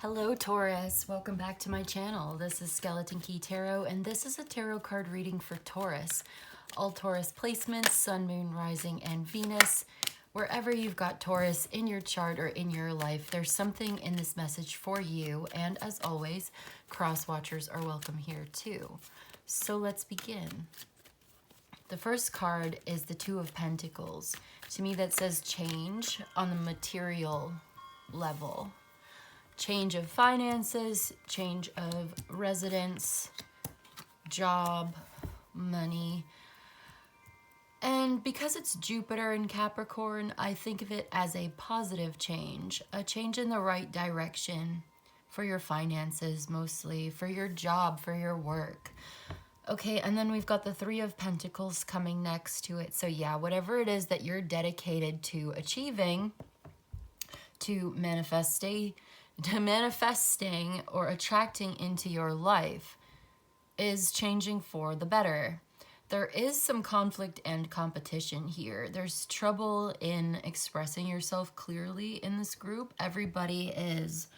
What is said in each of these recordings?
Hello Taurus, welcome back to my channel. This is Skeleton Key Tarot and this is a tarot card reading for Taurus. All Taurus placements, Sun, Moon, Rising, and Venus. Wherever you've got Taurus in your chart or in your life, there's something in this message for you. And as always, cross watchers are welcome here too. So let's begin. The first card is the Two of Pentacles. To me that says change on the material level. Change of finances, change of residence, job, money. And because it's Jupiter in Capricorn, I think of it as a positive change, a change in the right direction for your finances mostly, for your job, for your work. Okay, and then we've got the Three of Pentacles coming next to it. So yeah, whatever it is that you're dedicated to achieving, to manifesting or attracting into your life is changing for the better. There is some conflict and competition here. There's trouble in expressing yourself clearly in this group. Everybody is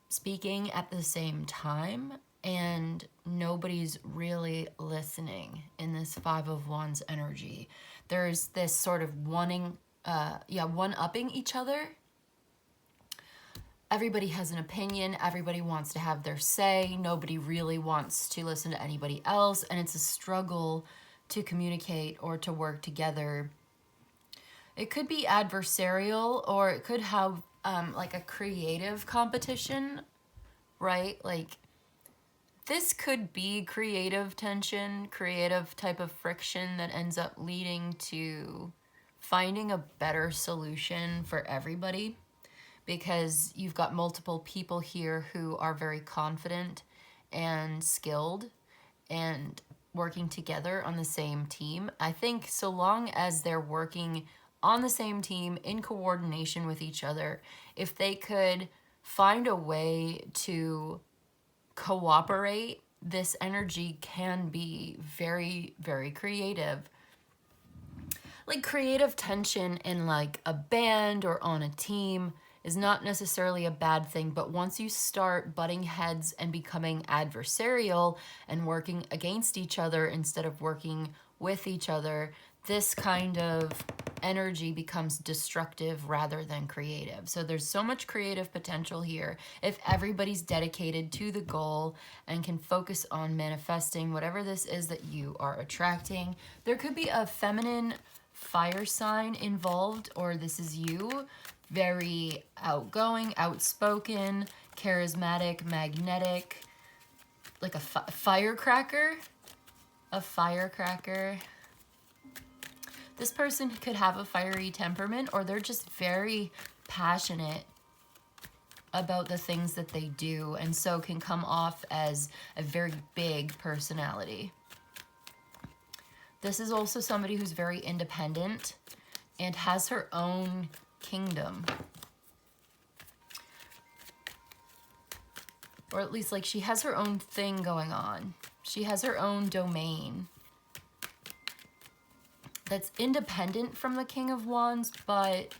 speaking at the same time and nobody's really listening in this Five of Wands energy. There's this sort of one-upping each other. Everybody has an opinion. Everybody wants to have their say. Nobody really wants to listen to anybody else. And it's a struggle to communicate or to work together. It could be adversarial or it could have like a creative competition, right? Like this could be creative tension, creative type of friction that ends up leading to finding a better solution for everybody. Because you've got multiple people here who are very confident and skilled and working together on the same team. I think so long as they're working on the same team in coordination with each other, if they could find a way to cooperate, this energy can be very, very creative. Like creative tension in like a band or on a team is not necessarily a bad thing, but once you start butting heads and becoming adversarial and working against each other instead of working with each other, this kind of energy becomes destructive rather than creative. So there's so much creative potential here if everybody's dedicated to the goal and can focus on manifesting whatever this is that you are attracting. There could be a feminine fire sign involved, or this is you. Very outgoing, outspoken, charismatic, magnetic, like a firecracker. A firecracker. This person could have a fiery temperament, or they're just very passionate about the things that they do, and so can come off as a very big personality. This is also somebody who's very independent and has her own kingdom, or at least like she has her own thing going on. She has her own domain that's independent from the King of Wands, but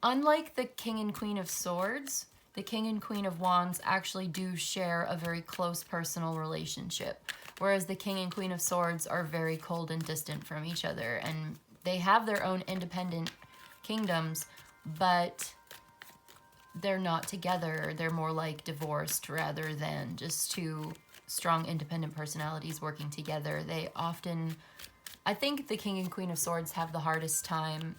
unlike the King and Queen of Swords, the King and Queen of Wands actually do share a very close personal relationship, whereas the King and Queen of Swords are very cold and distant from each other, and they have their own independent kingdoms, but they're not together. They're more like divorced rather than just two strong independent personalities working together. They often, I think the King and Queen of Swords have the hardest time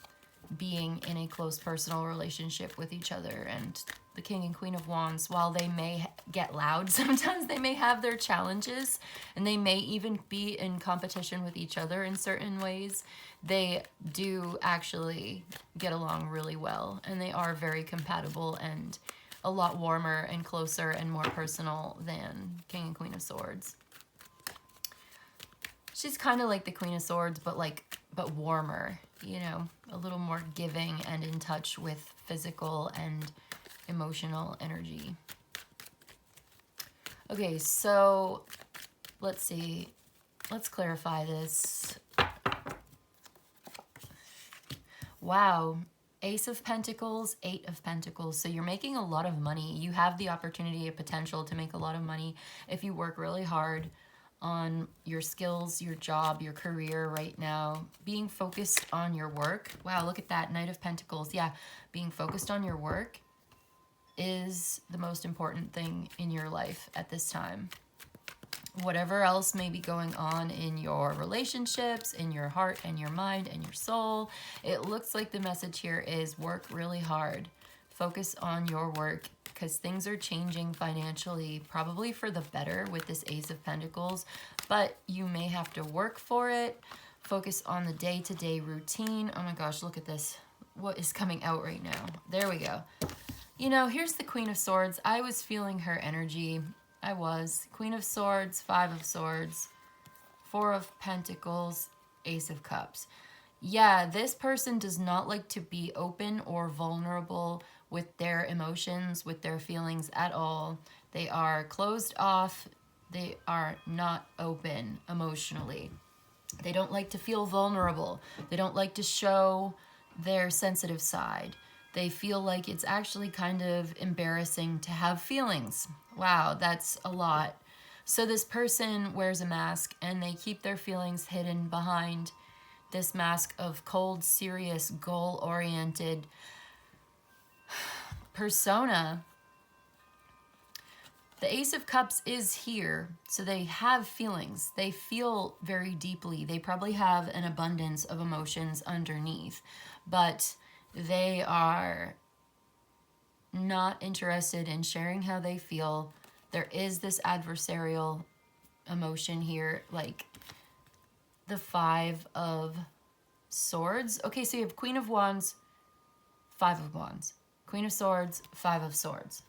being in a close personal relationship with each other, and the King and Queen of Wands, while they may get loud sometimes, they may have their challenges, and they may even be in competition with each other in certain ways. They do actually get along really well, and they are very compatible and a lot warmer and closer and more personal than King and Queen of Swords. She's kind of like the Queen of Swords, but warmer, you know, a little more giving and in touch with physical and emotional energy. Okay, so let's see. Let's clarify this. Wow. Ace of Pentacles, Eight of Pentacles. So you're making a lot of money. You have the opportunity, a potential to make a lot of money if you work really hard on your skills, your job, your career right now. Being focused on your work. Wow, look at that. Knight of Pentacles. Yeah, being focused on your work is the most important thing in your life at this time. Whatever else may be going on in your relationships, in your heart and your mind and your soul, it looks like the message here is work really hard. Focus on your work because things are changing financially, probably for the better with this Ace of Pentacles, but you may have to work for it. Focus on the day-to-day routine. Oh my gosh, look at this. What is coming out right now? There we go. You know, here's the Queen of Swords. I was feeling her energy. I was. Queen of Swords, Five of Swords, Four of Pentacles, Ace of Cups. Yeah, this person does not like to be open or vulnerable with their emotions, with their feelings at all. They are closed off. They are not open emotionally. They don't like to feel vulnerable. They don't like to show their sensitive side. They feel like it's actually kind of embarrassing to have feelings. Wow, that's a lot. So this person wears a mask and they keep their feelings hidden behind this mask of cold, serious, goal-oriented persona. The Ace of Cups is here, so they have feelings. They feel very deeply. They probably have an abundance of emotions underneath, but they are not interested in sharing how they feel. There is this adversarial emotion here, like the Five of Swords. Okay, so you have Queen of Wands, Five of Wands. Queen of Swords, Five of Swords.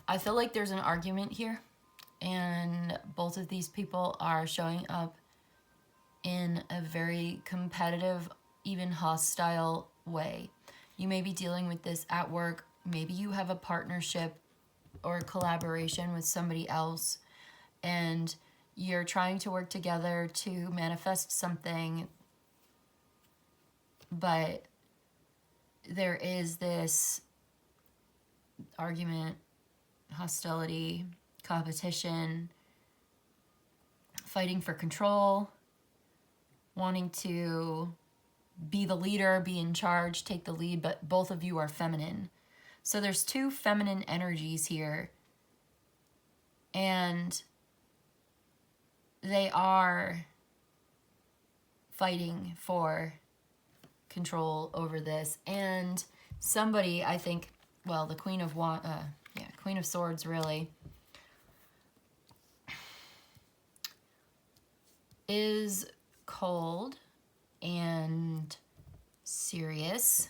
I feel like there's an argument here, and both of these people are showing up in a very competitive, even hostile way. You may be dealing with this at work. Maybe you have a partnership or collaboration with somebody else, and you're trying to work together to manifest something, but there is this argument, hostility, competition, fighting for control, wanting to be the leader, be in charge, take the lead, but both of you are feminine. So there's two feminine energies here, and they are fighting for control over this. And somebody, I think, well, the Queen of Queen of Swords really is cold and serious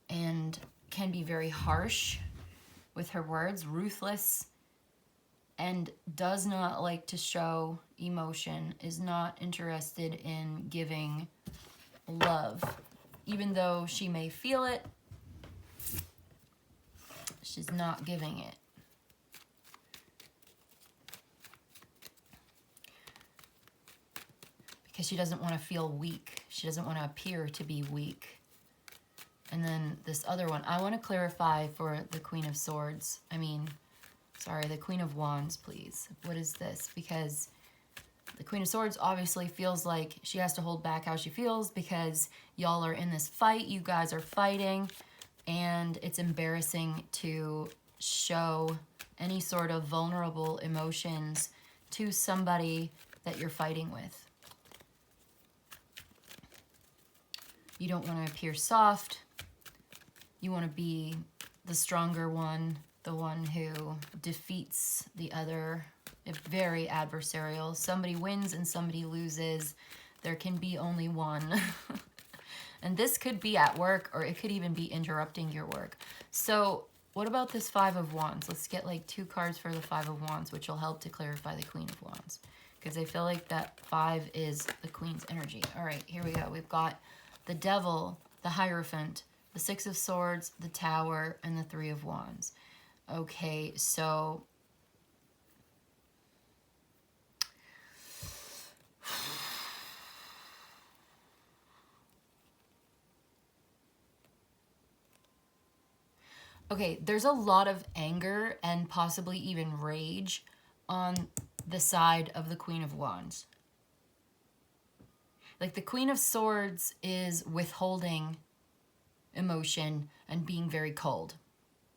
and can be very harsh with her words, ruthless, and does not like to show emotion, is not interested in giving love. Even though she may feel it, she's not giving it. Because she doesn't want to feel weak. She doesn't want to appear to be weak. And then this other one, I want to clarify for the Queen of Swords. The Queen of Wands, please. What is this? Because the Queen of Swords obviously feels like she has to hold back how she feels because y'all are in this fight. You guys are fighting, and it's embarrassing to show any sort of vulnerable emotions to somebody that you're fighting with. You don't want to appear soft. You want to be the stronger one, the one who defeats the other. It's very adversarial. Somebody wins and somebody loses. There can be only one. And this could be at work, or it could even be interrupting your work. So what about this Five of Wands? Let's get like 2 cards for the Five of Wands, which will help to clarify the Queen of Wands. Because I feel like that 5 is the Queen's energy. All right, here we go. We've got the Devil, the Hierophant, the Six of Swords, the Tower, and the Three of Wands. Okay, so Okay, there's a lot of anger and possibly even rage on the side of the Queen of Wands. Like the Queen of Swords is withholding emotion and being very cold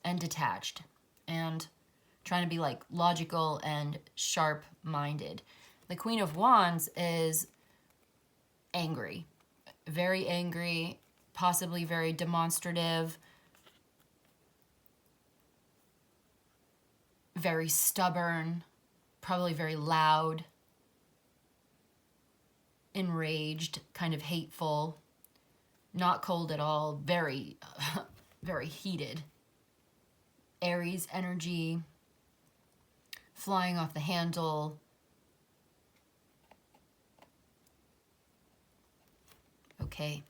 and detached and trying to be like logical and sharp-minded. The Queen of Wands is angry, possibly very demonstrative, very stubborn, probably very loud, enraged, kind of hateful, not cold at all, very, very heated. Aries energy, flying off the handle. Okay.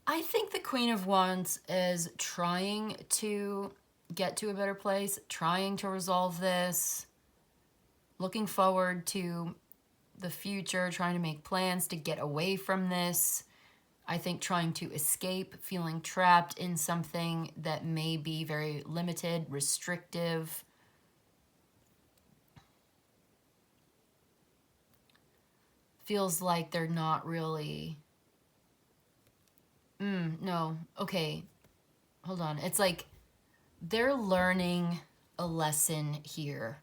I think the Queen of Wands is trying to get to a better place, trying to resolve this, looking forward to the future, trying to make plans to get away from this. I think trying to escape, feeling trapped in something that may be very limited, restrictive. Feels like they're not really... no, okay, hold on. It's like they're learning a lesson here.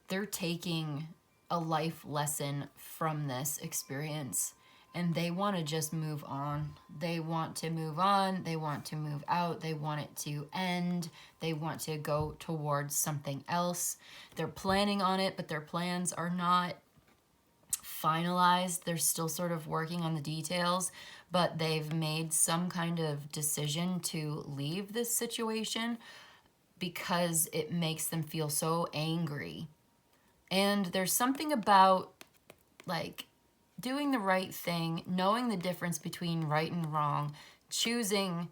They're taking a life lesson from this experience and they want to just move on. They want to move on. They want to move out. They want it to end. They want to go towards something else. They're planning on it, but their plans are not finalized. They're still sort of working on the details, but they've made some kind of decision to leave this situation because it makes them feel so angry. And there's something about like doing the right thing, knowing the difference between right and wrong, choosing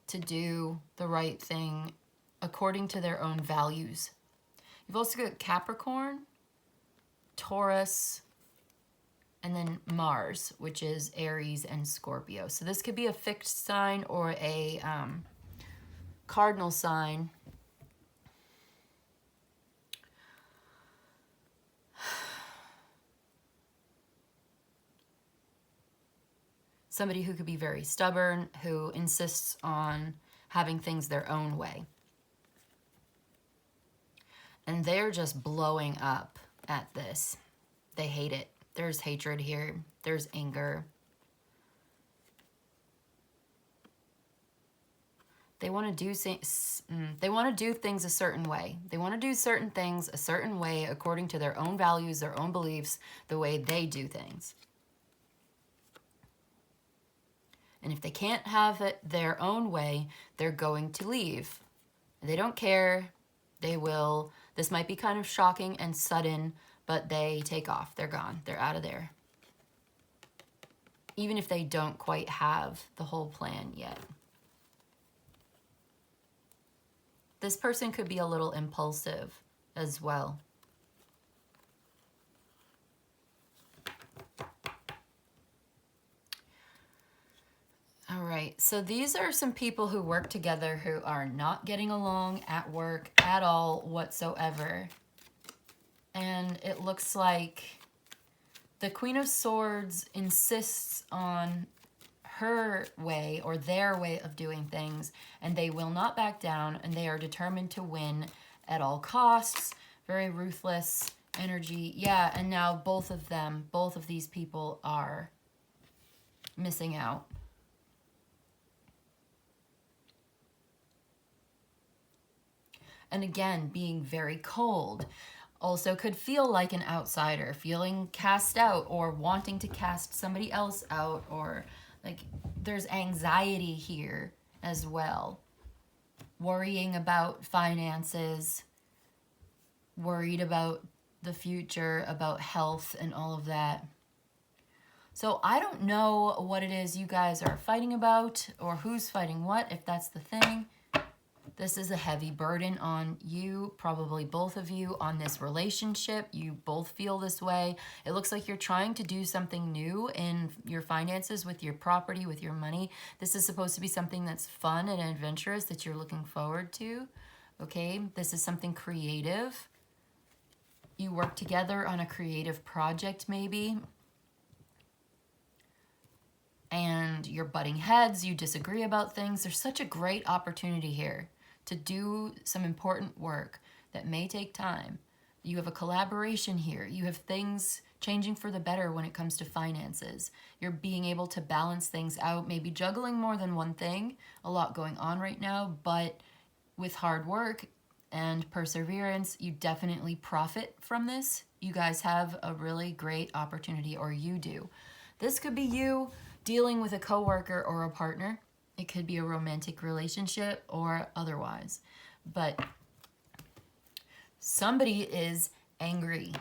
to do the right thing according to their own values. You've also got Capricorn, Taurus, and then Mars, which is Aries and Scorpio. So this could be a fixed sign or a cardinal sign. Somebody who could be very stubborn, who insists on having things their own way. And they're just blowing up at this. They hate it. There's hatred here. There's anger. They want to do things a certain way. They want to do certain things a certain way according to their own values, their own beliefs, the way they do things. And if they can't have it their own way, they're going to leave. They don't care. They will. This might be kind of shocking and sudden, but they take off. They're gone. They're out of there. Even if they don't quite have the whole plan yet. This person could be a little impulsive as well. All right, so these are some people who work together who are not getting along at work at all whatsoever. And it looks like the Queen of Swords insists on her way or their way of doing things, and they will not back down, and they are determined to win at all costs. Very ruthless energy. Yeah, and now both of these people are missing out. And again, being very cold. Also could feel like an outsider, feeling cast out or wanting to cast somebody else out, or like there's anxiety here as well. Worrying about finances, worried about the future, about health and all of that. So I don't know what it is you guys are fighting about or who's fighting what, if that's the thing. This is a heavy burden on you, probably both of you, on this relationship. You both feel this way. It looks like you're trying to do something new in your finances, with your property, with your money. This is supposed to be something that's fun and adventurous that you're looking forward to. Okay, this is something creative. You work together on a creative project maybe. And you're butting heads, you disagree about things. There's such a great opportunity here to do some important work that may take time. You have a collaboration here. You have things changing for the better when it comes to finances. You're being able to balance things out, maybe juggling more than one thing. A lot going on right now, but with hard work and perseverance, you definitely profit from this. You guys have a really great opportunity, or you do. This could be you dealing with a coworker or a partner. It could be a romantic relationship or otherwise. But somebody is angry,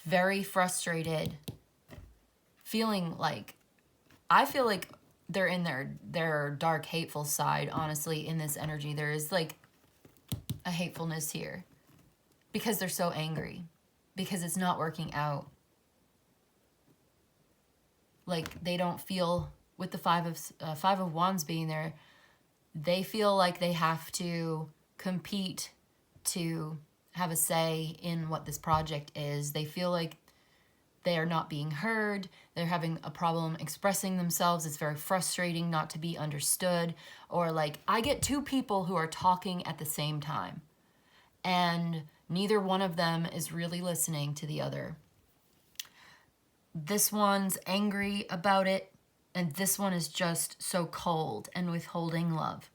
very frustrated, feeling like, I feel like they're in their dark, hateful side, honestly, in this energy. There is like a hatefulness here because they're so angry, because it's not working out. Like they don't feel, with the Five of Wands being there, they feel like they have to compete to have a say in what this project is. They feel like they are not being heard. They're having a problem expressing themselves. It's very frustrating not to be understood. Or like, I get two people who are talking at the same time, and neither one of them is really listening to the other. This one's angry about it, and this one is just so cold and withholding love.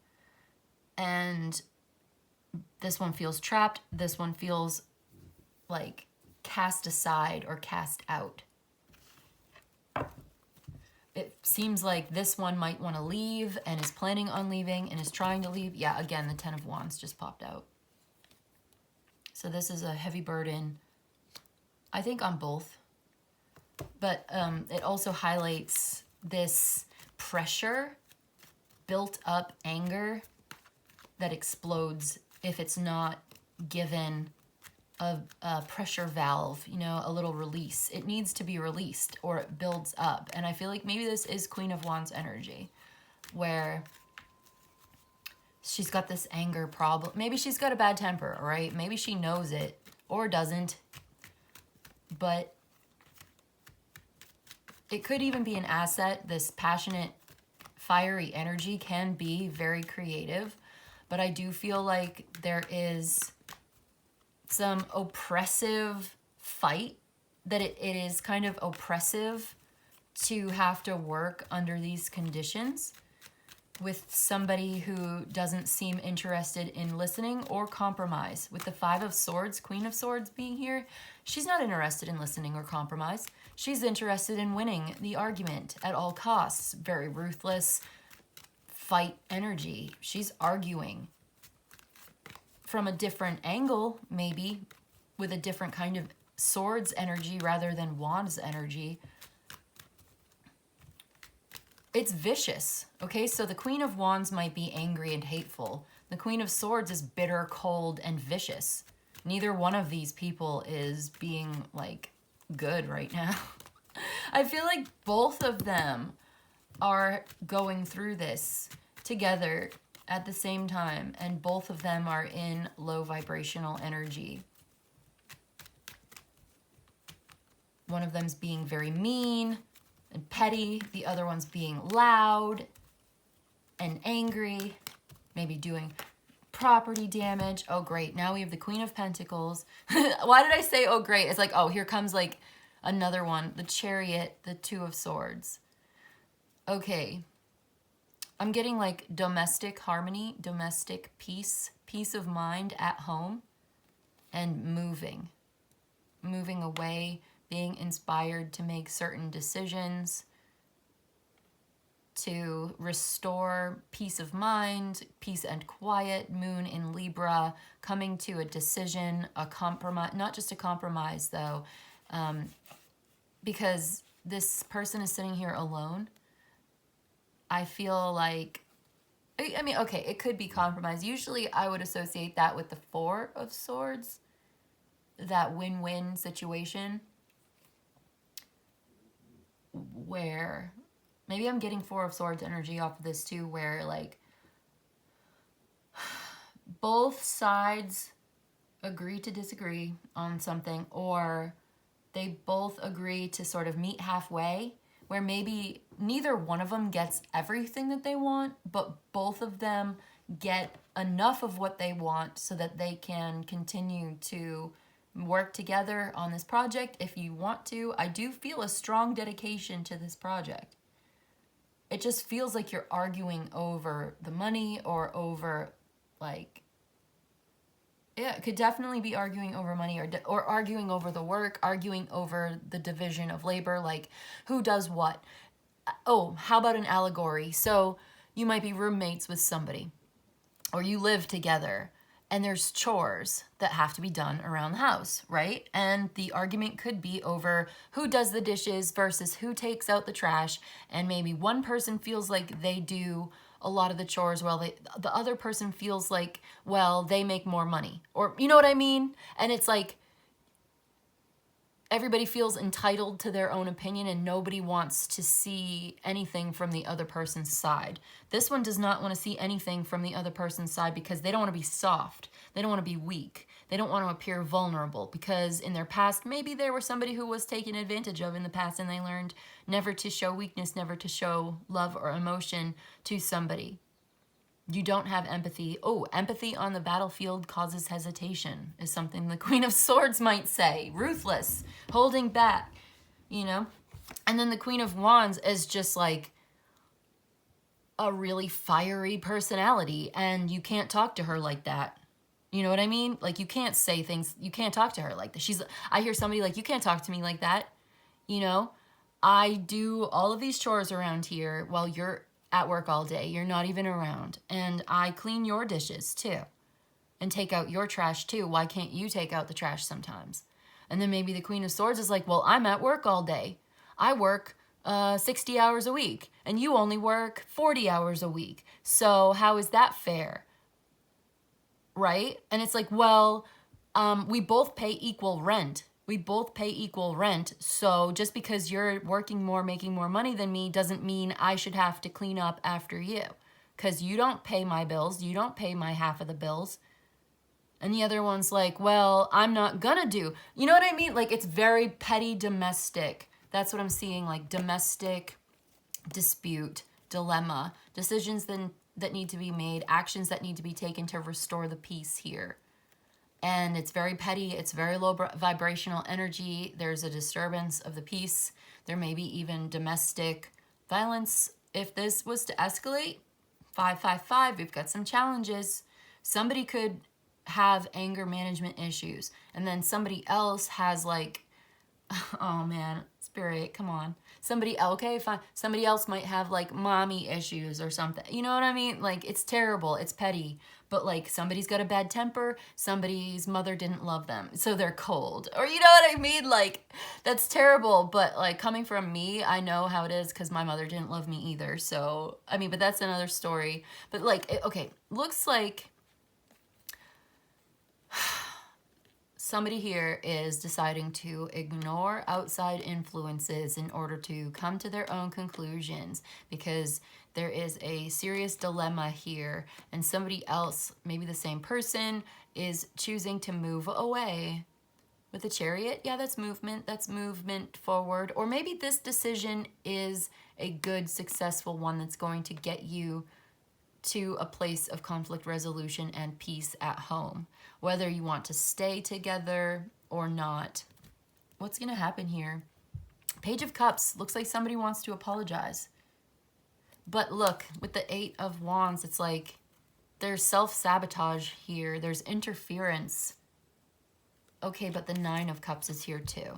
And this one feels trapped. This one feels like cast aside or cast out. It seems like this one might want to leave and is planning on leaving and is trying to leave. Yeah, again, the Ten of Wands just popped out. So this is a heavy burden, I think, on both. But it also highlights this pressure, built up anger that explodes if it's not given a pressure valve, you know, a little release. It needs to be released or it builds up. And I feel like maybe this is Queen of Wands energy, where she's got this anger problem. Maybe she's got a bad temper, right? Maybe she knows it or doesn't. But it could even be an asset. This passionate, fiery energy can be very creative. But I do feel like there is some oppressive fight, that it is kind of oppressive to have to work under these conditions with somebody who doesn't seem interested in listening or compromise. With the Five of Swords, Queen of Swords being here, she's not interested in listening or compromise. She's interested in winning the argument at all costs. Very ruthless fight energy. She's arguing from a different angle, maybe with a different kind of swords energy rather than wands energy. It's vicious, okay? So the Queen of Wands might be angry and hateful. The Queen of Swords is bitter, cold, and vicious. Neither one of these people is being, like, good right now. I feel like both of them are going through this together at the same time, and both of them are in low vibrational energy. One of them's being very mean and petty. The other one's being loud and angry, maybe doing property damage. Oh, great. Now we have the Queen of Pentacles. Why did I say, oh, great? It's like, oh, here comes like another one. The Chariot, the Two of Swords. Okay. I'm getting like domestic harmony, domestic peace, peace of mind at home, and moving away, being inspired to make certain decisions, to restore peace of mind, peace and quiet, moon in Libra, coming to a decision, a compromise, not just a compromise though, because this person is sitting here alone. I feel like I mean, okay, it could be compromise. Usually I would associate that with the Four of Swords, that win-win situation where maybe I'm getting Four of Swords energy off of this too, where like both sides agree to disagree on something, or they both agree to sort of meet halfway, where maybe neither one of them gets everything that they want, but both of them get enough of what they want so that they can continue to work together on this project. If you want to, I do feel a strong dedication to this project. It just feels like you're arguing over the money or over, like, yeah, it could definitely be arguing over money, or arguing over the work, arguing over the division of labor, like who does what. Oh, how about an allegory? So you might be roommates with somebody, or you live together, and there's chores that have to be done around the house, right? And the argument could be over who does the dishes versus who takes out the trash, and maybe one person feels like they do a lot of the chores while the other person feels like, well, they make more money, or you know what I mean? And it's like everybody feels entitled to their own opinion and nobody wants to see anything from the other person's side. This one does not want to see anything from the other person's side because they don't want to be soft. They don't want to be weak. They don't want to appear vulnerable because in their past, maybe there was somebody who was taken advantage of in the past and they learned never to show weakness, never to show love or emotion to somebody. You don't have empathy. Oh, empathy on the battlefield causes hesitation is something the Queen of Swords might say. Ruthless, holding back, you know? And then the Queen of Wands is just like a really fiery personality, and you can't talk to her like that. You know what I mean? Like, you can't say things, you can't talk to her like that. I hear somebody like, you can't talk to me like that. You know, I do all of these chores around here while you're at work all day. You're not even around. And I clean your dishes too and take out your trash too. Why can't you take out the trash sometimes? And then maybe the Queen of Swords is like, well, I'm at work all day. I work 60 hours a week and you only work 40 hours a week. So how is that fair? Right? And it's like, well, we both pay equal rent. We both pay equal rent. So just because you're working more, making more money than me doesn't mean I should have to clean up after you. Because you don't pay my bills. You don't pay my half of the bills. And the other one's like, well, I'm not gonna do. You know what I mean? Like, it's very petty domestic. That's what I'm seeing, like domestic dispute, dilemma, decisions that need to be made, actions that need to be taken to restore the peace here. And it's very petty, it's very low vibrational energy. There's a disturbance of the peace. There may be even domestic violence. If this was to escalate, 555, we've got some challenges. Somebody could have anger management issues, and then somebody else has like, oh man, spirit, come on. Okay, fine. Somebody else might have like mommy issues or something. You know what I mean? Like, it's terrible, it's petty. But like, somebody's got a bad temper, somebody's mother didn't love them, so they're cold. Or you know what I mean? Like, that's terrible. But like, coming from me, I know how it is because my mother didn't love me either. So, I mean, but that's another story. But like, okay, looks like somebody here is deciding to ignore outside influences in order to come to their own conclusions because there is a serious dilemma here, and somebody else, maybe the same person, is choosing to move away. With the Chariot, yeah, that's movement forward. Or maybe this decision is a good, successful one that's going to get you to a place of conflict resolution and peace at home, whether you want to stay together or not. What's going to happen here? Page of Cups, looks like somebody wants to apologize. But look, with the Eight of Wands, it's like there's self-sabotage here. There's interference. Okay, but the Nine of Cups is here too.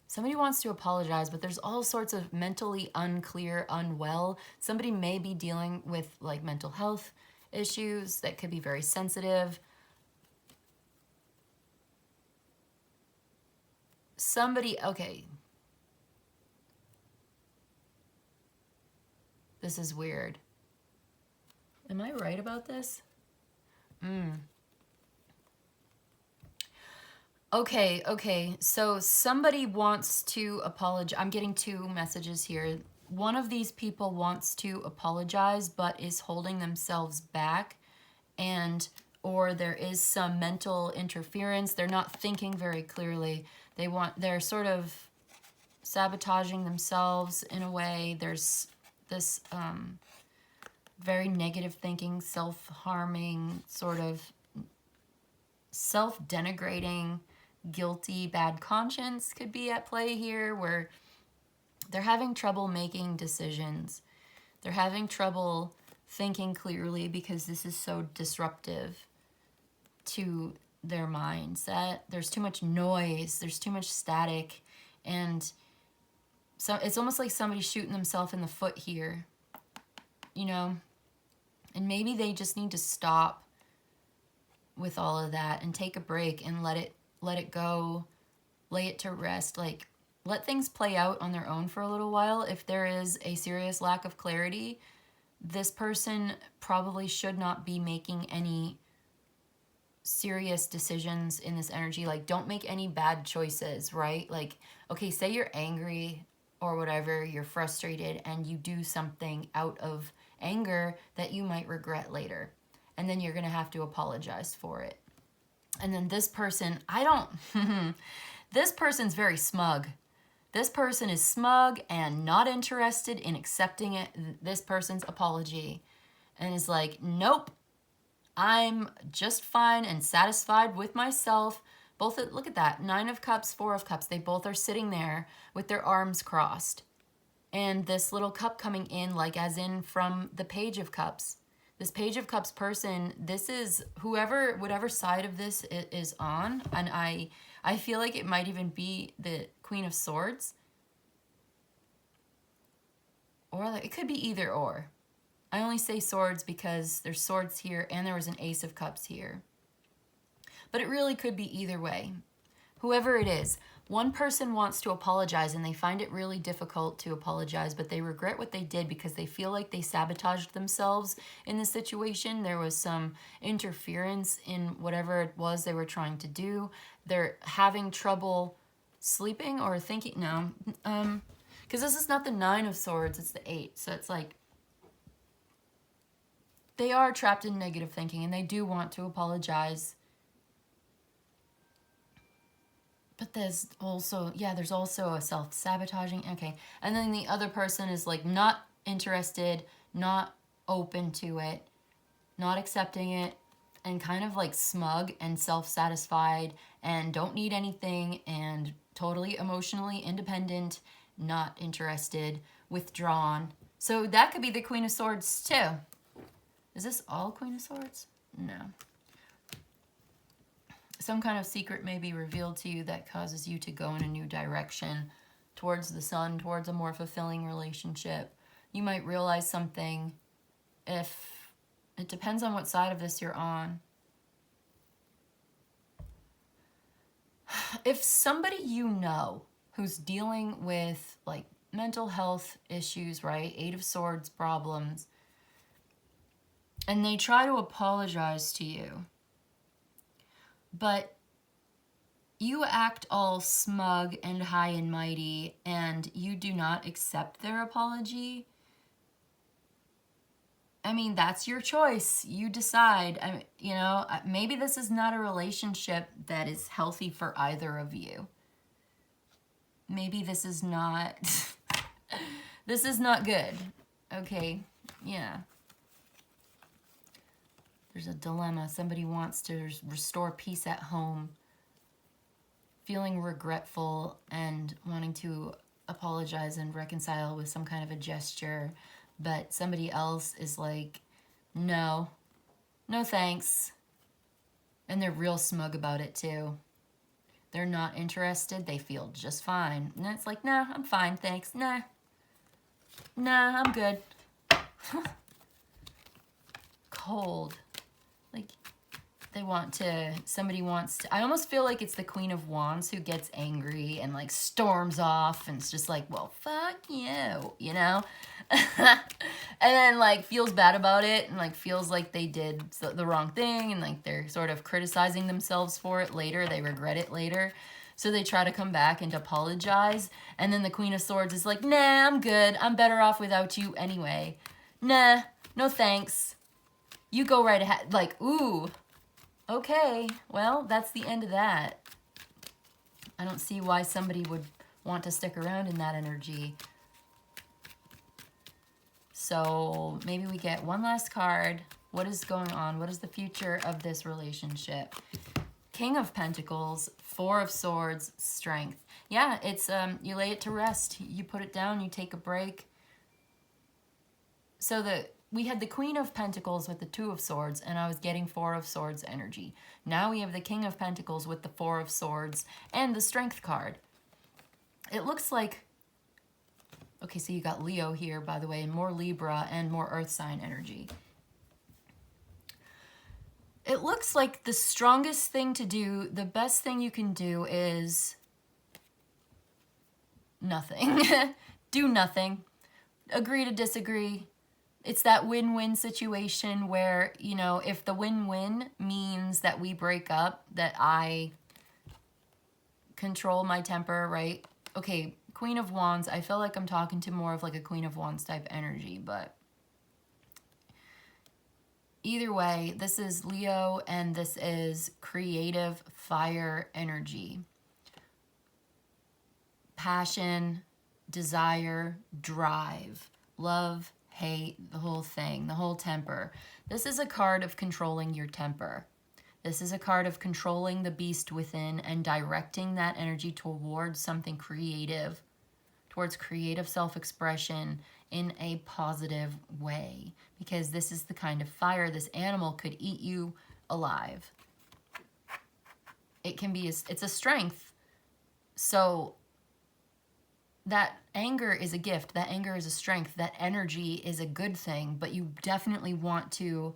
Somebody wants to apologize, but there's all sorts of mentally unclear, unwell. Somebody may be dealing with like mental health issues that could be very sensitive. Somebody, okay. This is weird. Am I right about this? Okay. So somebody wants to apologize. I'm getting two messages here. One of these people wants to apologize but is holding themselves back, and or there is some mental interference. They're not thinking very clearly. They're sort of sabotaging themselves in a way. There's this very negative thinking, self-harming, sort of self-denigrating, guilty, bad conscience could be at play here, where they're having trouble making decisions. They're having trouble thinking clearly because this is so disruptive to their mindset. There's too much noise, there's too much static, and so it's almost like somebody's shooting themselves in the foot here, you know? And maybe they just need to stop with all of that and take a break and let it go, lay it to rest, like let things play out on their own for a little while. If there is a serious lack of clarity, this person probably should not be making any serious decisions in this energy. Like, don't make any bad choices, right? Like, okay, say you're angry or whatever, you're frustrated, and you do something out of anger that you might regret later. And then you're going to have to apologize for it. And then this person, this person's very smug. This person is smug and not interested in accepting this person's apology. And is like, nope, I'm just fine and satisfied with myself. Look at that, 9 of Cups, 4 of Cups. They both are sitting there with their arms crossed. And this little cup coming in, like as in from the Page of Cups. This Page of Cups person, this is whatever side of this it is on. And I feel like it might even be the Queen of Swords. Or it could be either or. I only say swords because there's swords here and there was an Ace of Cups here. But it really could be either way. Whoever it is, one person wants to apologize and they find it really difficult to apologize, but they regret what they did because they feel like they sabotaged themselves in the situation. There was some interference in whatever it was they were trying to do. They're having trouble sleeping or thinking. No, because this is not the 9 of Swords, it's the 8. So it's like they are trapped in negative thinking and they do want to apologize. But there's also a self-sabotaging, okay. And then the other person is like not interested, not open to it, not accepting it, and kind of like smug and self-satisfied and don't need anything and totally emotionally independent, not interested, withdrawn. So that could be the Queen of Swords too. Is this all Queen of Swords? No. Some kind of secret may be revealed to you that causes you to go in a new direction towards the sun, towards a more fulfilling relationship. You might realize something. If it depends on what side of this you're on. If somebody you know who's dealing with like mental health issues, right? 8 of Swords problems, and they try to apologize to you, but you act all smug and high and mighty and you do not accept their apology, I mean, that's your choice. You decide. I mean, you know, maybe this is not a relationship that is healthy for either of you. Maybe this is not, this is not good. Okay, yeah. There's a dilemma. Somebody wants to restore peace at home, feeling regretful and wanting to apologize and reconcile with some kind of a gesture. But somebody else is like, no thanks. And they're real smug about it too. They're not interested. They feel just fine. And it's like, nah, I'm fine, thanks. Nah, I'm good. Cold. Like, somebody wants to, I almost feel like it's the Queen of Wands who gets angry and like storms off and it's just like, well, fuck you, you know? And then like feels bad about it and like feels like they did the wrong thing and like they're sort of criticizing themselves for it later. They regret it later. So they try to come back and apologize. And then the Queen of Swords is like, nah, I'm good. I'm better off without you anyway. Nah, no thanks. You go right ahead. Like, ooh. Okay, well, that's the end of that. I don't see why somebody would want to stick around in that energy. So maybe we get one last card. What is going on? What is the future of this relationship? King of Pentacles, Four of Swords, Strength. Yeah, it's you lay it to rest. You put it down, you take a break. So we had the Queen of Pentacles with the Two of Swords, and I was getting Four of Swords energy. Now we have the King of Pentacles with the Four of Swords and the Strength card. It looks like, okay, so you got Leo here, by the way, and more Libra and more Earth sign energy. It looks like the strongest thing to do, the best thing you can do is nothing. Do nothing. Agree to disagree. It's that win-win situation where, you know, if the win-win means that we break up, that I control my temper, right? Okay, Queen of Wands, I feel like I'm talking to more of like a Queen of Wands type energy, but either way, this is Leo and this is creative fire energy. Passion, desire, drive, love, hate, the whole thing, the whole temper. This is a card of controlling your temper. This is a card of controlling the beast within and directing that energy towards something creative, towards creative self-expression in a positive way. Because this is the kind of fire, this animal could eat you alive. It can be, it's a strength. So that anger is a gift. That anger is a strength. That energy is a good thing, but you definitely want to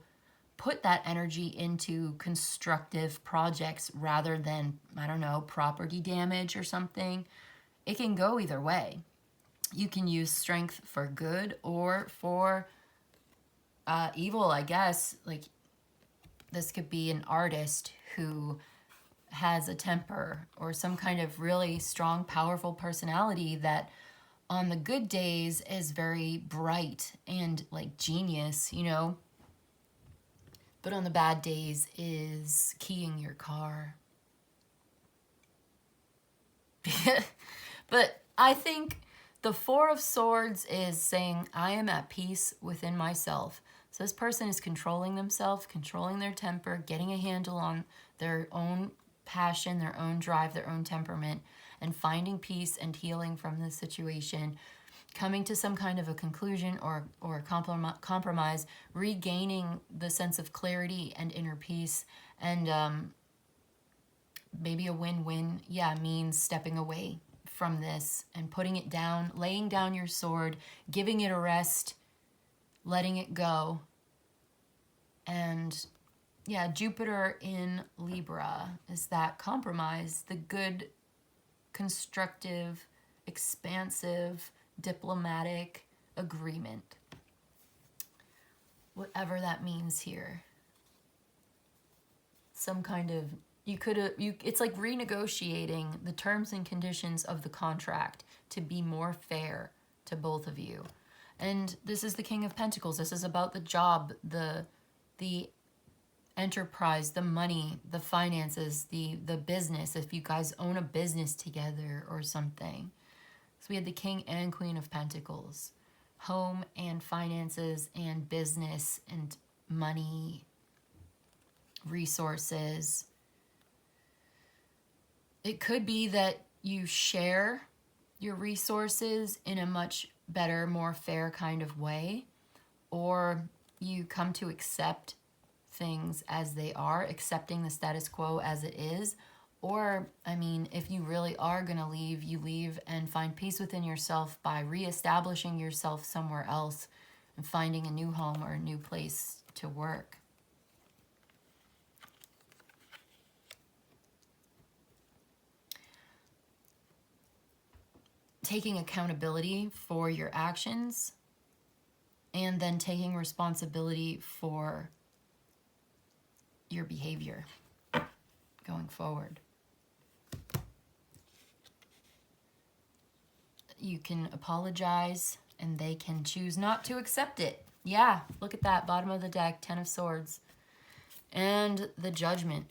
put that energy into constructive projects rather than, I don't know, property damage or something. It can go either way. You can use strength for good or for evil, I guess. Like, this could be an artist who has a temper or some kind of really strong, powerful personality that on the good days is very bright and like genius, you know, but on the bad days is keying your car. But I think the Four of Swords is saying, I am at peace within myself. So this person is controlling themselves, controlling their temper, getting a handle on their own passion, their own drive, their own temperament, and finding peace and healing from this situation, coming to some kind of a conclusion or compromise, regaining the sense of clarity and inner peace, and maybe a win-win, yeah, means stepping away from this and putting it down, laying down your sword, giving it a rest, letting it go. And yeah, Jupiter in Libra is that compromise, the good, constructive, expansive, diplomatic agreement. Whatever that means here. Some kind of, it's like renegotiating the terms and conditions of the contract to be more fair to both of you. And this is the King of Pentacles. This is about the job, the enterprise, the money, the finances, the business, if you guys own a business together or something. So we had the King and Queen of Pentacles. Home and finances and business and money, resources. It could be that you share your resources in a much better, more fair kind of way, or you come to accept things as they are, accepting the status quo as it is. Or, I mean, if you really are going to leave, you leave and find peace within yourself by reestablishing yourself somewhere else and finding a new home or a new place to work. taking accountability for your actions and then taking responsibility for your behavior going forward. You can apologize and they can choose not to accept it. Yeah, look at that, bottom of the deck, 10 of Swords. And the Judgment.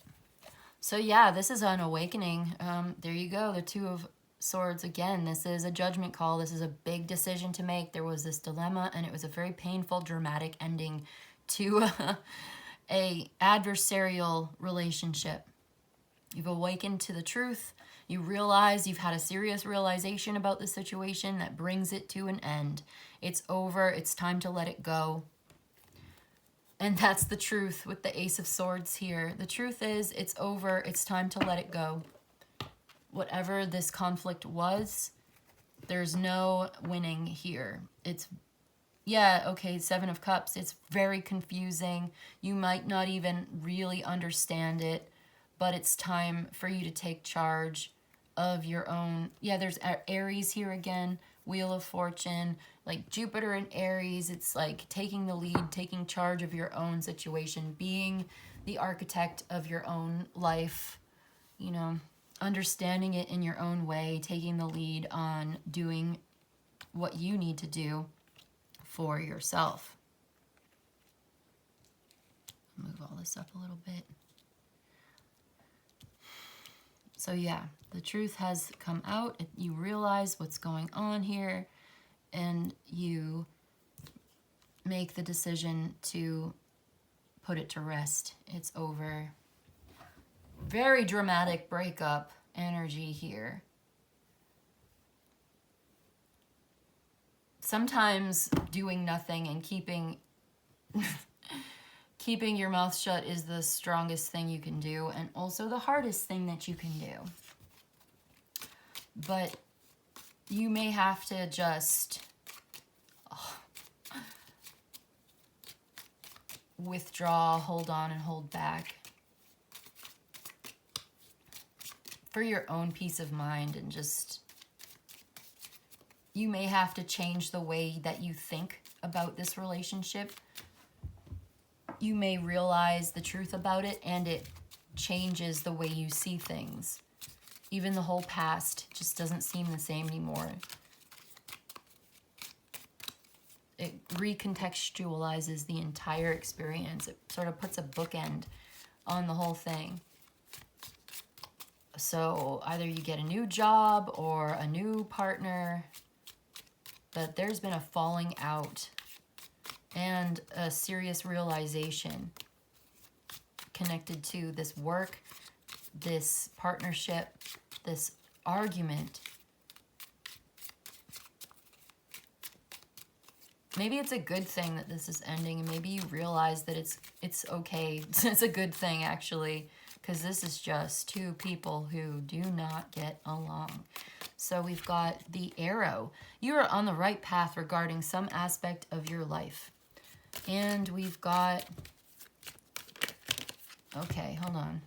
So yeah, this is an awakening. There you go, the Two of Swords again. This is a judgment call. This is a big decision to make. There was this dilemma and it was a very painful, dramatic ending to a adversarial relationship. You've awakened to the truth. You realize you've had a serious realization about the situation that brings it to an end. It's over. It's time to let it go. And that's the truth with the Ace of Swords here. The truth is, it's over. It's time to let it go. Whatever this conflict was, there's no winning here. It's, yeah, okay, Seven of Cups. It's very confusing. You might not even really understand it, but it's time for you to take charge of your own. Yeah, there's Aries here again, Wheel of Fortune, like Jupiter and Aries. It's like taking the lead, taking charge of your own situation, being the architect of your own life, you know, understanding it in your own way, taking the lead on doing what you need to do for yourself. Move all this up a little bit. So yeah, the truth has come out. You realize what's going on here, and you make the decision to put it to rest. It's over. Very dramatic breakup energy here. Sometimes doing nothing and keeping keeping your mouth shut is the strongest thing you can do, and also the hardest thing that you can do. But you may have to just withdraw, hold on, and hold back for your own peace of mind, and just, you may have to change the way that you think about this relationship. You may realize the truth about it, and it changes the way you see things. Even the whole past just doesn't seem the same anymore. It recontextualizes the entire experience. It sort of puts a bookend on the whole thing. So either you get a new job or a new partner, but there's been a falling out and a serious realization connected to this work, this partnership, this argument. Maybe it's a good thing that this is ending, and maybe you realize that it's okay. It's a good thing, actually, because this is just two people who do not get along. So we've got the Arrow. You are on the right path regarding some aspect of your life. And we've got, okay, hold on.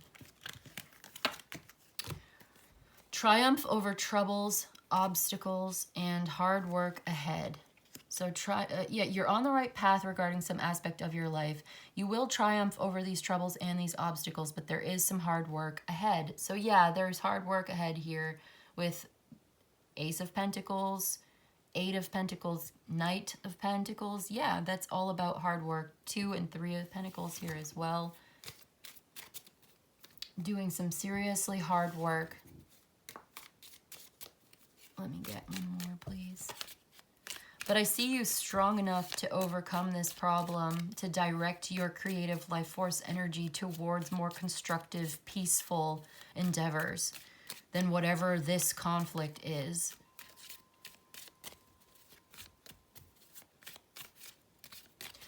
Triumph over troubles, obstacles, and hard work ahead. So yeah, you're on the right path regarding some aspect of your life. You will triumph over these troubles and these obstacles, but there is some hard work ahead. So yeah, there's hard work ahead here with Ace of Pentacles, Eight of Pentacles, Knight of Pentacles. Yeah, that's all about hard work. 2 and 3 of Pentacles here as well. Doing some seriously hard work. Let me get one more, please. But I see you strong enough to overcome this problem, to direct your creative life force energy towards more constructive, peaceful endeavors than whatever this conflict is.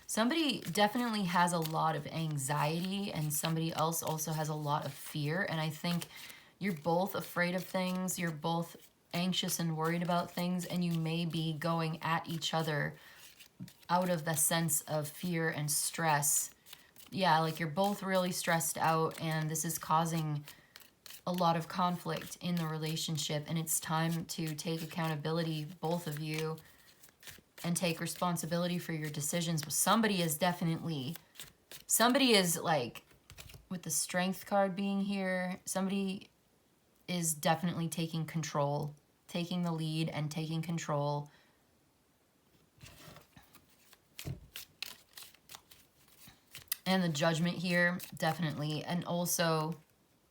Somebody definitely has a lot of anxiety, and somebody else also has a lot of fear. And I think you're both afraid of things. You're both anxious and worried about things, and you may be going at each other out of the sense of fear and stress. Yeah, like you're both really stressed out, and this is causing a lot of conflict in the relationship, and it's time to take accountability, both of you, and take responsibility for your decisions. Somebody is like, with the Strength card being here, somebody is definitely taking control, taking the lead and taking control. And the Judgment here, definitely. And also,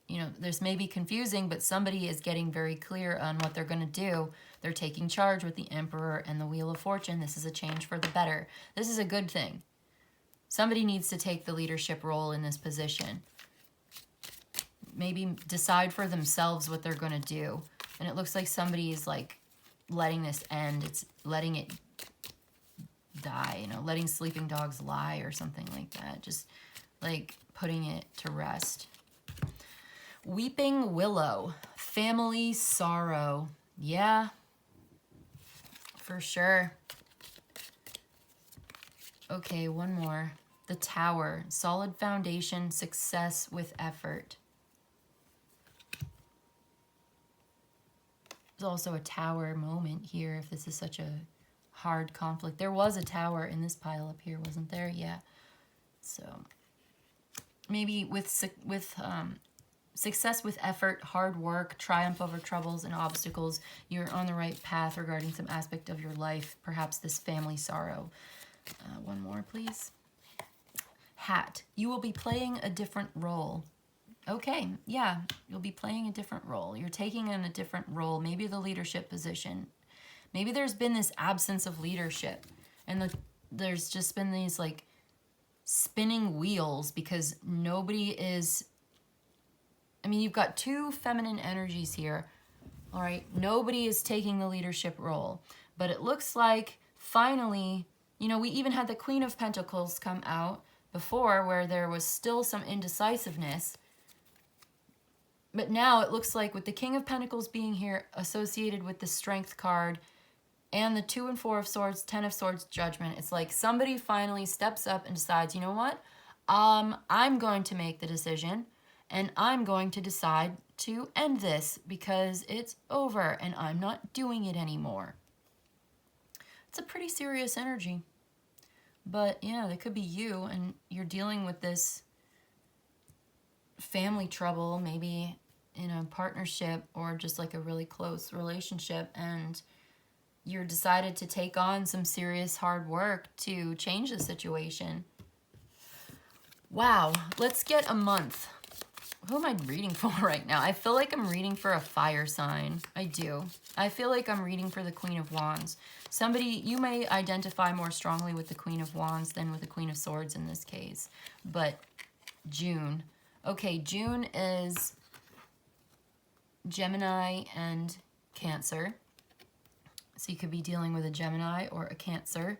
you know, this may be confusing, but somebody is getting very clear on what they're going to do. They're taking charge with the Emperor and the Wheel of Fortune. This is a change for the better. This is a good thing. Somebody needs to take the leadership role in this position. Maybe decide for themselves what they're going to do. And it looks like somebody is like letting this end. It's letting it die, you know, letting sleeping dogs lie or something like that. Just like putting it to rest. Weeping Willow, family sorrow. Yeah, for sure. Okay, one more. The Tower, solid foundation, success with effort. There's also a Tower moment here if this is such a hard conflict. There was a Tower in this pile up here, wasn't there? Yeah. So maybe with success with effort, hard work, triumph over troubles and obstacles, you're on the right path regarding some aspect of your life, perhaps this family sorrow. One more, please. Hat, you will be playing a different role. Okay, yeah, you'll be playing a different role. You're taking in a different role, maybe the leadership position. Maybe there's been this absence of leadership, and there's just been these like spinning wheels because nobody is, I mean, you've got two feminine energies here, all right? Nobody is taking the leadership role, but it looks like finally, you know, we even had the Queen of Pentacles come out before where there was still some indecisiveness. But now it looks like with the King of Pentacles being here associated with the Strength card and the 2 and 4 of Swords, 10 of Swords, Judgment, it's like somebody finally steps up and decides, you know what? I'm going to make the decision and I'm going to decide to end this because it's over and I'm not doing it anymore. It's a pretty serious energy. But yeah, that could be you and you're dealing with this family trouble, maybe in a partnership or just like a really close relationship, and you're decided to take on some serious hard work to change the situation. Wow, let's get a month. Who am I reading for right now? I feel like I'm reading for a fire sign. I do. I feel like I'm reading for the Queen of Wands. Somebody, you may identify more strongly with the Queen of Wands than with the Queen of Swords in this case. But June. Okay, June is Gemini and Cancer. So you could be dealing with a Gemini or a Cancer.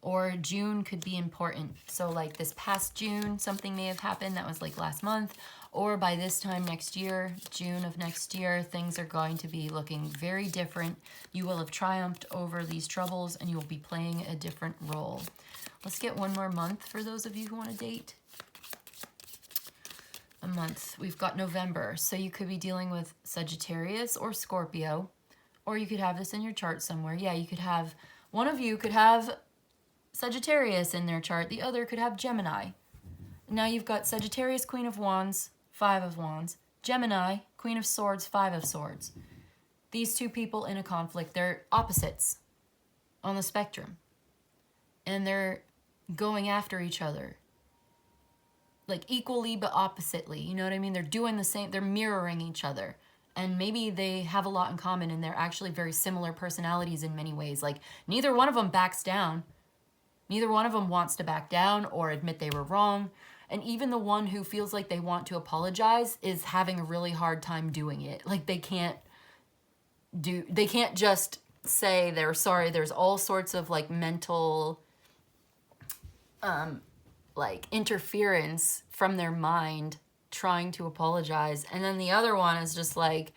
Or June could be important. So like this past June, something may have happened that was like last month. Or by this time next year, June of next year, things are going to be looking very different. You will have triumphed over these troubles and you will be playing a different role. Let's get one more month for those of you who want to date. A month. We've got November. So you could be dealing with Sagittarius or Scorpio. Or you could have this in your chart somewhere. Yeah, you could have, one of you could have Sagittarius in their chart. The other could have Gemini. Now you've got Sagittarius, Queen of Wands, 5 of Wands. Gemini, Queen of Swords, 5 of Swords. These two people in a conflict, they're opposites on the spectrum. And they're going after each other. Like equally but oppositely. You know what I mean? They're doing the same. They're mirroring each other. And maybe they have a lot in common and they're actually very similar personalities in many ways. Like neither one of them backs down. Neither one of them wants to back down or admit they were wrong. And even the one who feels like they want to apologize is having a really hard time doing it. Like they can't just say they're sorry. There's all sorts of like mental like interference from their mind trying to apologize. And then the other one is just like,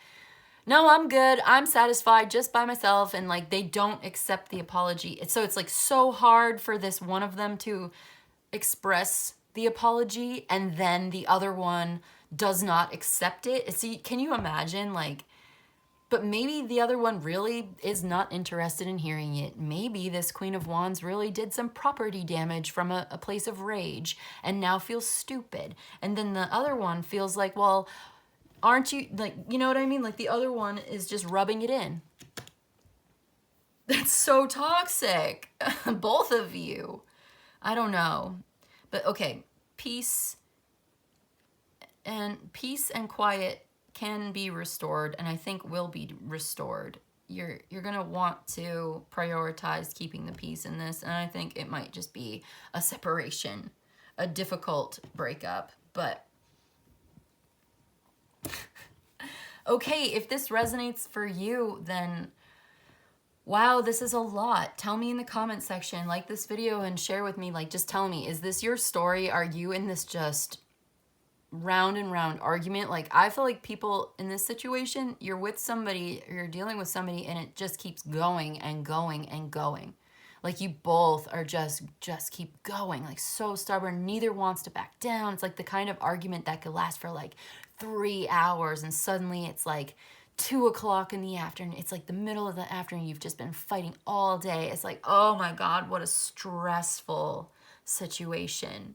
no, I'm good. I'm satisfied just by myself. And like, they don't accept the apology. So it's like so hard for this one of them to express the apology and then the other one does not accept it. See, can you imagine, like, but maybe the other one really is not interested in hearing it. Maybe this Queen of Wands really did some property damage from a place of rage and now feels stupid. And then the other one feels like, well, aren't you, like, you know what I mean? Like, the other one is just rubbing it in. That's so toxic. Both of you. I don't know. But okay, peace and quiet can be restored, and I think will be restored. You're gonna want to prioritize keeping the peace in this, and I think it might just be a separation, a difficult breakup, but okay, if this resonates for you, then wow, this is a lot. Tell me in the comment section, like this video and share with me, like, just tell me, is this your story? Are you in this just round and round argument? Like, I feel like people in this situation, you're with somebody, you're dealing with somebody, and it just keeps going and going and going. Like, you both are just keep going, like, so stubborn. Neither wants to back down. It's like the kind of argument that could last for like 3 hours, and suddenly it's like 2 o'clock in the afternoon. It's like the middle of the afternoon. You've just been fighting all day. It's like, oh my God, what a stressful situation.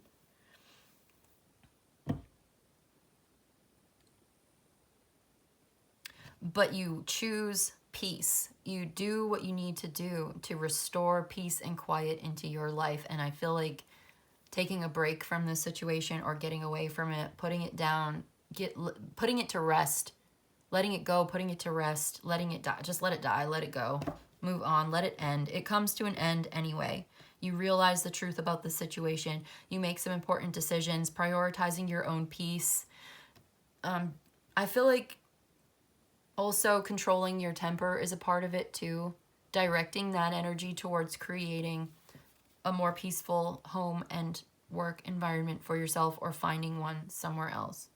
But you choose peace. You do what you need to do to restore peace and quiet into your life. And I feel like taking a break from this situation or getting away from it, putting it down, putting it to rest, letting it go, putting it to rest, letting it die. Just let it die, let it go, move on, let it end. It comes to an end anyway. You realize the truth about the situation. You make some important decisions, prioritizing your own peace. I feel like also controlling your temper is a part of it too. Directing that energy towards creating a more peaceful home and work environment for yourself, or finding one somewhere else.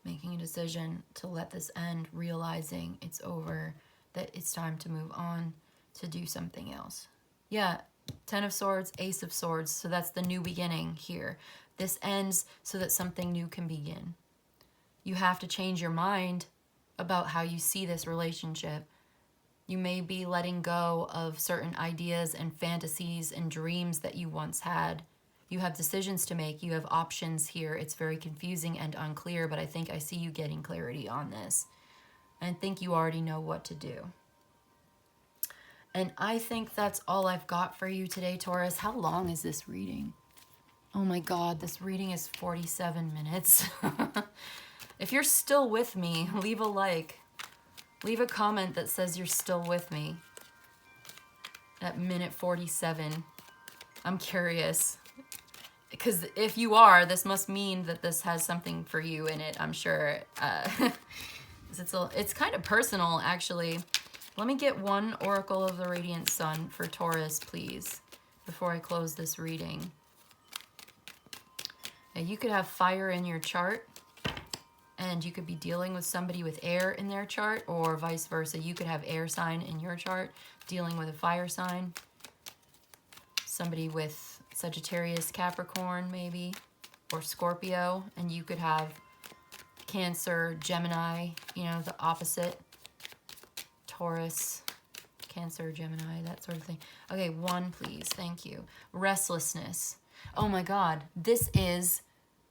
Making a decision to let this end, realizing it's over, that it's time to move on, to do something else. Yeah, 10 of Swords, Ace of Swords, so that's the new beginning here. This ends so that something new can begin. You have to change your mind about how you see this relationship. You may be letting go of certain ideas and fantasies and dreams that you once had. You have decisions to make. You have options here. It's very confusing and unclear, but I think I see you getting clarity on this. And I think you already know what to do. And I think that's all I've got for you today, Taurus. How long is this reading? Oh my God, this reading is 47 minutes. If you're still with me, leave a like. Leave a comment that says you're still with me at minute 47. I'm curious. Because if you are, this must mean that this has something for you in it, I'm sure. It's kind of personal, actually. Let me get one Oracle of the Radiant Sun for Taurus, please, before I close this reading. Now, you could have fire in your chart, and you could be dealing with somebody with air in their chart, or vice versa. You could have air sign in your chart, dealing with a fire sign. Somebody with Sagittarius, Capricorn, maybe, or Scorpio, and you could have Cancer, Gemini, you know, the opposite. Taurus, Cancer, Gemini, that sort of thing. Okay, one, please. Thank you. Restlessness. Oh my God, this is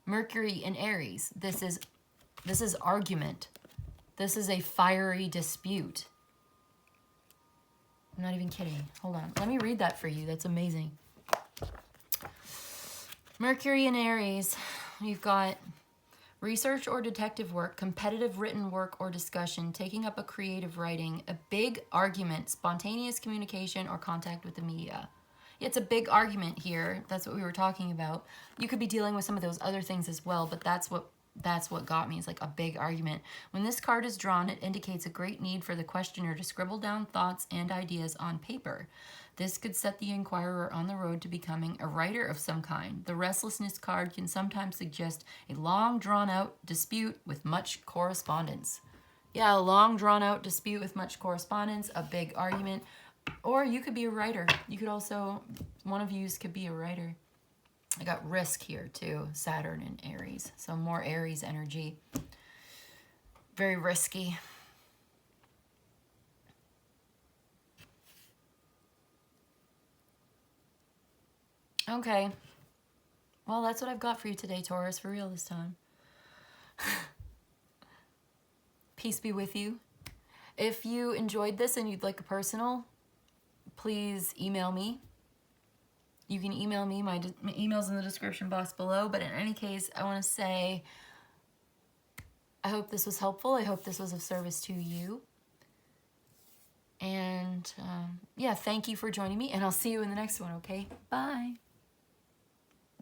Mercury in Aries. This is argument. This is a fiery dispute. I'm not even kidding. Hold on. Let me read that for you. That's amazing. Mercury in Aries. You've got research or detective work, competitive written work or discussion, taking up a creative writing, a big argument, spontaneous communication, or contact with the media. It's a big argument here. That's what we were talking about. You could be dealing with some of those other things as well, but that's what got me. It's like a big argument. When this card is drawn, it indicates a great need for the questioner to scribble down thoughts and ideas on paper. This could set the inquirer on the road to becoming a writer of some kind. The restlessness card can sometimes suggest a long, drawn-out dispute with much correspondence. Yeah, a long, drawn-out dispute with much correspondence, a big argument. Or you could be a writer. You could also, one of you could be a writer. I got risk here too, Saturn and Aries. So more Aries energy. Very risky. Okay. Well, that's what I've got for you today, Taurus, for real this time. Peace be with you. If you enjoyed this and you'd like a personal, please email me. You can email me. My email's in the description box below. But in any case, I want to say I hope this was helpful. I hope this was of service to you. And yeah, thank you for joining me. And I'll see you in the next one, okay? Bye.